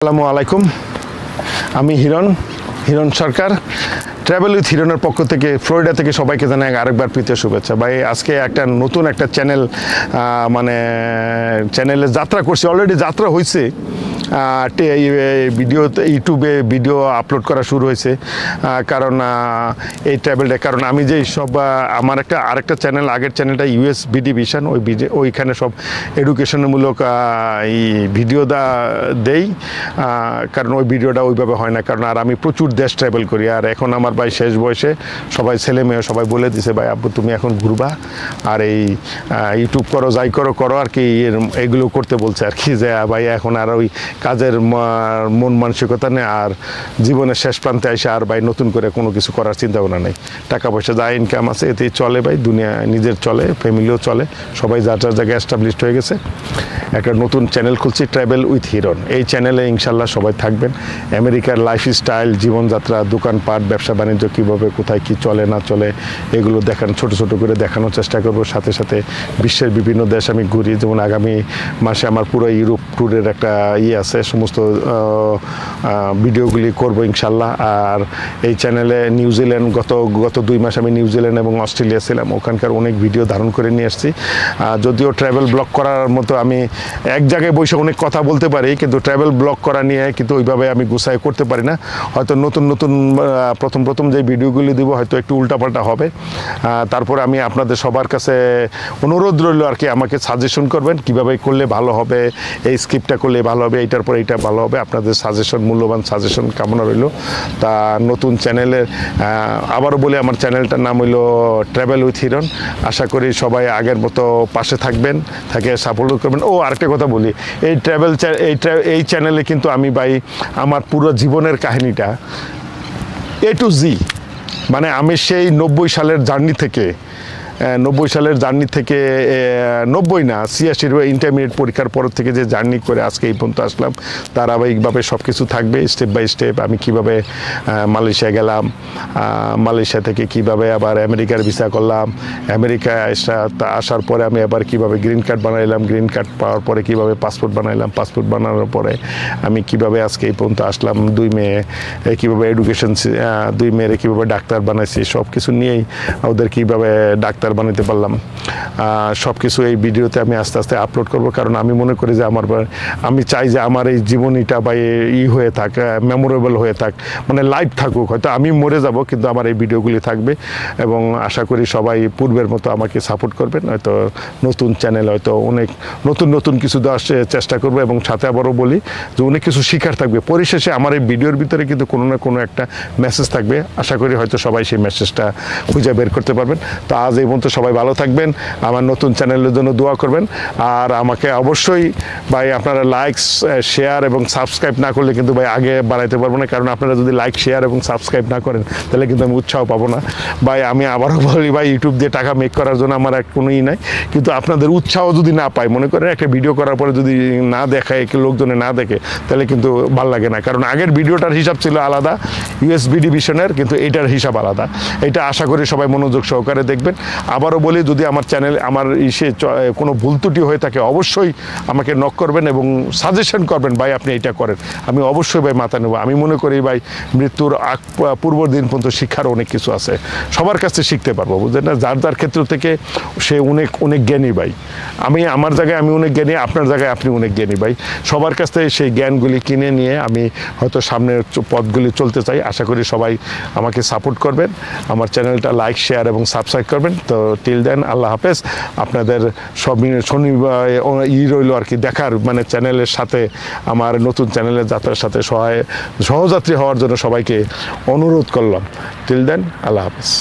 আসসালামু আলাইকুম। আমি হিরণ সরকার। ট্রাভেল উইথ হিরণের পক্ষ থেকে ফ্লোরিডা থেকে সবাইকে জানাই আরেকবার প্রীতীয় শুভেচ্ছা। ভাই আজকে একটা নতুন একটা চ্যানেলে যাত্রা করছি, অলরেডি যাত্রা হয়েছে। ভিডিওতে ইউটিউবে ভিডিও আপলোড করা শুরু হয়েছে, কারণ এই ট্রাভেলটা, কারণ আমি যে সব আমার আরেকটা চ্যানেল, আগের চ্যানেলটা ইউএস বিডি ভিশন, ওইখানে সব এডুকেশনমূলক এই ভিডিও দেই, কারণ ওই ভিডিওটা ওইভাবে হয় না, কারণ আর আমি প্রচুর দেশ ট্রাভেল করি। আর এখন আমার ভাই শেষ বয়সে সবাই ছেলে মেয়ে সবাই বলে দিছে, ভাই আব্বু তুমি এখন ঘুরবা আর এই ইউটিউব করো, যাই করো আর কি, এগুলো করতে বলছে আর কি, যে ভাই এখন আর ওই কাজের মন মানসিকতা নেই, আর জীবনের শেষ প্রান্তে এসে আর ভাই নতুন করে কোনো কিছু করার চিন্তা ভাবনা নেই। টাকা পয়সা যা ইনকাম আছে এতেই চলে ভাই, দুনিয়া নিজের চলে, ফ্যামিলিও চলে, সবাই যার যার জায়গায় এস্টাবলিশড হয়ে গেছে। একটা নতুন চ্যানেল খুলছি, ট্রাভেল উইথ হিরণ। এই চ্যানেলে ইনশাল্লাহ সবাই থাকবেন। আমেরিকার লাইফস্টাইল, জীবনযাত্রা, দোকানপাট, ব্যবসা বাণিজ্য কীভাবে কোথায় কী চলে না চলে এগুলো ছোট করে দেখানোর চেষ্টা করব। সাথে সাথে বিশ্বের বিভিন্ন দেশ আমি ঘুরি, যেমন আগামী মাসে আমার পুরো ইউরোপ ট্যুরের একটা আছে, সমস্ত ভিডিওগুলি করব ইনশাল্লাহ। আর এই চ্যানেলে নিউজিল্যান্ড, গত 2 মাস আমি নিউজিল্যান্ড এবং অস্ট্রেলিয়া ছিলাম, ওখানকার অনেক ভিডিও ধারণ করে নিয়ে আসছি। যদিও ট্রাভেল ব্লগ করার মতো আমি এক জায়গায় বসে অনেক কথা বলতে পারি, কিন্তু ট্রাভেল ব্লগ করা নিয়ে কিন্তু ওইভাবে আমি গুছাই করতে পারি না। হয়তো নতুন প্রথম যে ভিডিওগুলি দিব হয়তো একটু উল্টাপাল্টা হবে। তারপরে আমি আপনাদের সবার কাছে অনুরোধ রইল আর কি, আমাকে সাজেশন করবেন কিভাবে করলে ভালো হবে, এই স্ক্রিপ্টটা করলে ভালো হবে, এইটার পর এইটা ভালো হবে। আপনাদের সাজেশন, মূল্যবান সাজেশন কামনা রইল। তা নতুন চ্যানেলের আবারও বলি, আমার চ্যানেলটার নাম হইল ট্রাভেল উইথ হিরণ। আশা করি সবাই আগের মতো পাশে থাকবেন, সাপোর্ট করবেন। আরেকটা কথা বলি, এই চ্যানেলে কিন্তু আমি ভাই আমার পুরো জীবনের কাহিনীটা A to Z, মানে আমি সেই 90 সালের জার্নি থেকে 90 না 86 ইন্টারমিডিয়েট পরীক্ষার পর থেকে যে জার্নি করে আজকে এই পর্যন্ত আসলাম, ধারাবাহিকভাবে সব কিছু থাকবে স্টেপ বাই স্টেপ। আমি কিভাবে মালয়েশিয়া গেলাম, মালয়েশিয়া থেকে কিভাবে আবার আমেরিকার ভিসা করলাম, আমেরিকায় আসার পরে আমি আবার কিভাবে গ্রিন কার্ড বানাইলাম, গ্রিন কার্ড পাওয়ার পরে কিভাবে পাসপোর্ট বানাইলাম, পাসপোর্ট বানানোর পরে আমি কিভাবে আজকে এই পর্যন্ত আসলাম, 2 মেয়ে কীভাবে এডুকেশন, 2 মেয়েরে কীভাবে ডাক্তার বানাইছি, সব কিছু নিয়েই ওদের কীভাবে ডাক্তার বানাতে পারলাম, সব কিছু এই ভিডিওতে আমি আস্তে আস্তে আপলোড করব। কারণ আমি মনে করি যে আমি চাই যে আমার এই জীবনীটা বা হয়ে থাক, মেমোরেবল হয়ে থাক, মানে লাইভ থাকুক। হয়তো আমি মরে যাব কিন্তু আমার এই ভিডিওগুলি থাকবে, এবং আশা করি সবাই পূর্বের মতো আমাকে সাপোর্ট করবেন। হয়তো নতুন চ্যানেল, হয়তো অনেক নতুন কিছু দেওয়ার চেষ্টা করবো, এবং সাথে আবারও বলি যে অনেক কিছু শিখার থাকবে। পরিশেষে আমার এই ভিডিওর ভিতরে কিন্তু কোনো না কোনো একটা মেসেজ থাকবে। আশা করি হয়তো সবাই সেই মেসেজটা খুঁজে বের করতে পারবেন। তো আজ এই পর্যন্ত সবাই ভালো থাকবেন, আমার নতুন চ্যানেলের জন্য দোয়া করবেন। আর আমাকে অবশ্যই ভাই আপনারা লাইক, শেয়ার এবং সাবস্ক্রাইব না করলে কিন্তু ভাই আগে বাড়াইতে পারবো না। কারণ আপনারা যদি লাইক, শেয়ার এবং সাবস্ক্রাইব না করেন তাহলে কিন্তু আমি উৎসাহ পাবো না। ভাই আমি আবারও বলি, ভাই ইউটিউব দিয়ে টাকা মেক করার জন্য আমার কোনো নাই, কিন্তু আপনাদের উৎসাহ যদি না পাই, মনে করেন একটা ভিডিও করার পরে যদি না দেখায়, লোকজনে না দেখে, তাহলে কিন্তু ভালো লাগে না। কারণ আগের ভিডিওটার হিসাব ছিল আলাদা, ইউএসবিডি ভিশনের, কিন্তু এইটার হিসাব আলাদা। এটা আশা করি সবাই মনোযোগ সহকারে দেখবেন। আবারও বলি, যদি আমার চ্যানেল আমার কোনো ভুল ত্রুটি হয়ে থাকে অবশ্যই আমাকে নক করবেন এবং সাজেশন করবেন, ভাই আপনি এটা করেন। আমি অবশ্যই ভাই মাথা নেব। আমি মনে করি ভাই মৃত্যুর পূর্ব দিন পর্যন্ত শিক্ষার অনেক কিছু আছে, সবার কাছে শিখতে পারবো, বুঝলেন না? যার ক্ষেত্র থেকে সে অনেক জ্ঞানী ভাই। আমার জায়গায় আমি অনেক জ্ঞানী, আপনার জায়গায় আপনি অনেক জ্ঞানী ভাই। সবার কাছ থেকে সেই জ্ঞানগুলি কিনে নিয়ে আমি হয়তো সামনের পথগুলি চলতে চাই। আশা করি সবাই আমাকে সাপোর্ট করবেন, আমার চ্যানেলটা লাইক, শেয়ার এবং সাবস্ক্রাইব করবেন। তো টিল দেন, আল্লাহ হাফেজ। আপনাদের শনিবার রইল আর কি দেখার, মানে চ্যানেলের সাথে, আমার নতুন চ্যানেলের যাত্রার সাথে সহযাত্রী হওয়ার জন্য সবাইকে অনুরোধ করলাম। টিল দেন, আল্লাহ হাফেজ।